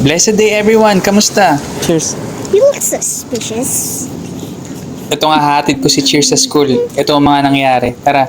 Blessed day everyone! Kamusta? Cheers. You look suspicious. Ito nga hatid ko si Cheers sa school. Ito ang mga nangyari. Tara.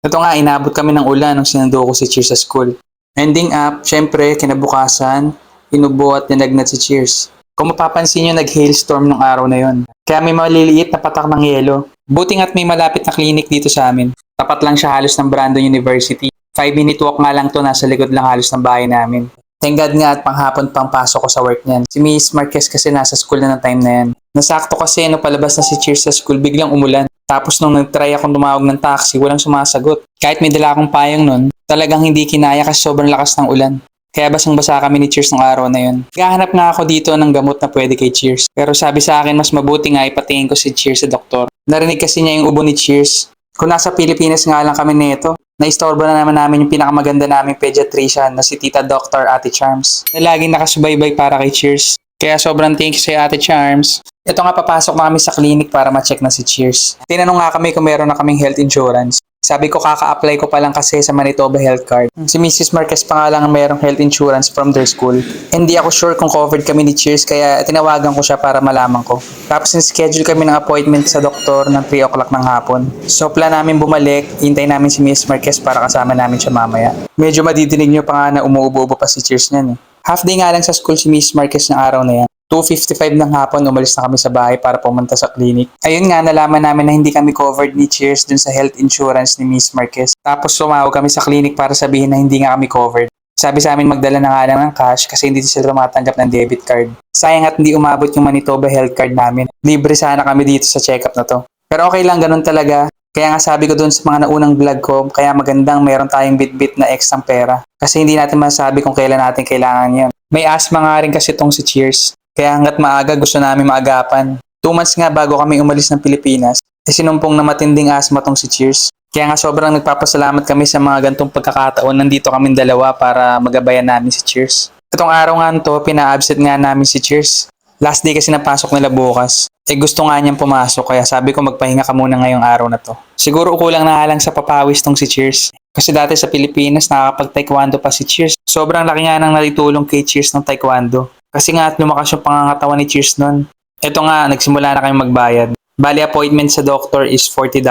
Ito nga, inabot kami ng ulan nung sinundo ko si Cheers sa school. Ending up, syempre, kinabukasan, inubo at ninagnat si Cheers. Kung mapapansin nyo, nag-hailstorm nung araw na yon. Kaya may maliliit na patak ng yelo. Buti nga't may malapit na clinic dito sa amin. Tapat lang siya halos ng Brandon University. 5-minute walk nga lang to, nasa likod lang halos ng bahay namin. Thank God nga at panghapon pang pasok ko sa work niyan. Si Miss Marquez kasi nasa school na ng time na yan. Nasakto kasi nung palabas na si Cheers sa school, biglang umulan. Tapos nung nag-try akong tumawag ng taxi, walang sumasagot. Kahit may dala akong payong nun, talagang hindi kinaya kasi sobrang lakas ng ulan. Kaya basang-basa kami ni Cheers ng araw na yun. Gahanap nga ako dito ng gamot na pwede kay Cheers. Pero sabi sa akin, mas mabuti nga ipatingin ko si Cheers sa doktor. Narinig kasi niya yung ubo ni Cheers. Kung nasa Pilipinas nga lang kami nito, naistorbo na naman namin yung pinakamaganda naming pediatrician na si Tita Dr. Ate Charms na laging nakasubaybay para kay Cheers. Kaya sobrang thank you sa Ate Charms. Ito nga, papasok na kami sa clinic para ma-check na si Cheers. Tinanong nga kami kung meron na kaming health insurance. Sabi ko kaka-apply ko pa lang kasi sa Manitoba Health Card. Si Mrs. Marquez pa nga lang merong health insurance from their school. Hindi ako sure kung covered kami ni Cheers kaya tinawagan ko siya para malaman ko. Tapos schedule kami ng appointment sa doktor ng 3 o'clock ng hapon. So plan namin bumalik, hintay namin si Mrs. Marquez para kasama namin siya mamaya. Medyo madidinig nyo pa nga na umuubo-ubo pa si Cheers niyan eh. Half day nga lang sa school si Mrs. Marquez ng araw na yan. 2:55 ng hapon, umalis na kami sa bahay para pumunta sa clinic. Ayun nga, nalaman namin na hindi kami covered ni Cheers dun sa health insurance ni Miss Marquez. Tapos sumawag kami sa clinic para sabihin na hindi nga kami covered. Sabi sa amin magdala na nga lang ng cash kasi hindi sila tumatanggap ng debit card. Sayang at hindi umabot yung Manitoba Health Card namin. Libre sana kami dito sa check-up na to. Pero okay lang, ganun talaga. Kaya nga sabi ko dun sa mga naunang vlog ko, kaya magandang meron tayong bit-bit na extra pera. Kasi hindi natin masabi kung kailan natin kailangan yan. May asthma nga rin kasi tong si Cheers. Kaya hanggat maaga gusto namin maagapan. 2 months nga bago kami umalis ng Pilipinas, sinumpong na matinding asthma tong si Cheers. Kaya nga sobrang nagpapasalamat kami sa mga gantong pagkakataon. Nandito kaming dalawa para magabayan namin si Cheers. Itong araw nga to, pina-absent nga namin si Cheers. Last day kasi napasok nila bukas. Gusto nga niyang pumasok kaya sabi ko magpahinga ka muna ngayong araw na to. Siguro kulang na lang sa papawis tong si Cheers. Kasi dati sa Pilipinas nakakapag-taekwondo pa si Cheers. Sobrang laki nga nang natutulong kay Cheers ng taekwondo. Kasi nga lumakas yung pangangatawan ni Cheers nun. Ito nga, nagsimula na kayong magbayad. Bali, appointment sa doctor is $40.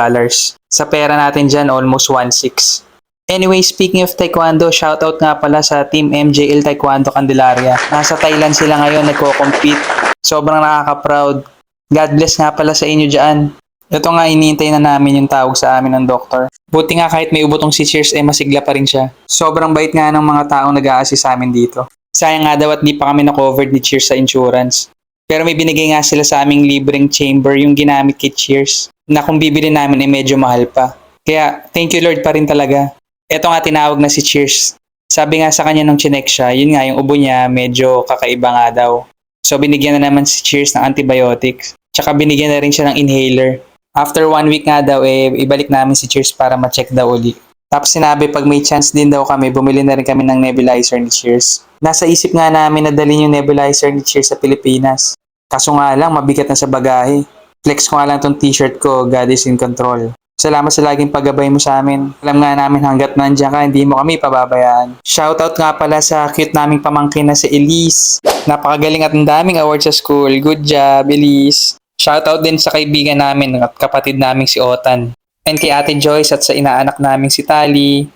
Sa pera natin dyan, almost 1.6. Anyway, speaking of taekwondo, shoutout nga pala sa Team MJL Taekwondo Candelaria. Nasa Thailand sila ngayon, nagko-compete. Sobrang nakaka-proud. God bless nga pala sa inyo dyan. Ito nga, iniintay na namin yung tawag sa amin ng doktor. Buti nga kahit may ubotong si Cheers, masigla pa rin siya. Sobrang bait nga ng mga taong nag-a-assist sa amin dito. Sayang nga daw at di pa kami na-covered ni Cheers sa insurance. Pero may binigay nga sila sa aming libreng chamber yung ginamit kay Cheers na kung bibili namin ay medyo mahal pa. Kaya thank you Lord pa rin talaga. Eto nga tinawag na si Cheers. Sabi nga sa kanya nung chinek siya, yun nga yung ubo niya medyo kakaiba nga daw. So binigyan na naman si Cheers ng antibiotics. Tsaka binigyan na rin siya ng inhaler. After 1 week nga daw ibalik namin si Cheers para ma-check daw uli. Tapos sinabi pag may chance din daw kami, bumili na rin kami ng nebulizer ni Cheers. Nasa isip nga namin na dalhin yung nebulizer ni Cheers sa Pilipinas. Kaso nga lang, mabigat na sa bagahe. Flex ko nga lang tong t-shirt ko, God is in control. Salamat sa laging paggabay mo sa amin. Alam nga namin hanggat nandiyan ka, hindi mo kami pababayaan. Shoutout nga pala sa cute naming pamangkin na si Elise. Napakagaling at ang daming awards sa school. Good job, Elise. Shoutout din sa kaibigan namin at kapatid naming si Otan. And kay Ate Joyce at sa inaanak naming si Tali.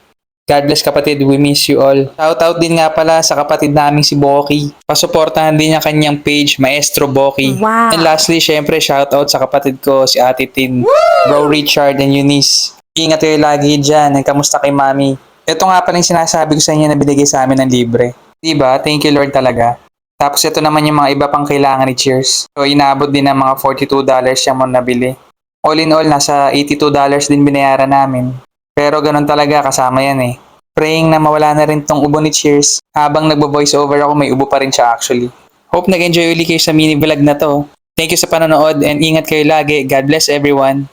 God bless kapatid, we miss you all. Shoutout din nga pala sa kapatid naming si Boki. Pasuportahan din niya kanyang page, Maestro Boki. Wow. And lastly, syempre shoutout sa kapatid ko, si Ate Tin, Bro Richard and Eunice. Ingat kayo lagi dyan, and kamusta kay Mami? Ito nga pala yung sinasabi ko sa inyo na binigay sa amin ng libre. Diba? Thank you Lord talaga. Tapos ito naman yung mga iba pang kailangan ni Cheers. So inaabot din ng mga $42 yung mo nabili. All in all, nasa $82 din binayaran namin. Pero ganun talaga, kasama yan eh. Praying na mawala na rin tong ubo ni Cheers. Habang nagbo-voice over ako, may ubo pa rin siya actually. Hope nag-enjoy ulit kayo sa mini vlog na to. Thank you sa panonood and ingat kayo lagi. God bless everyone.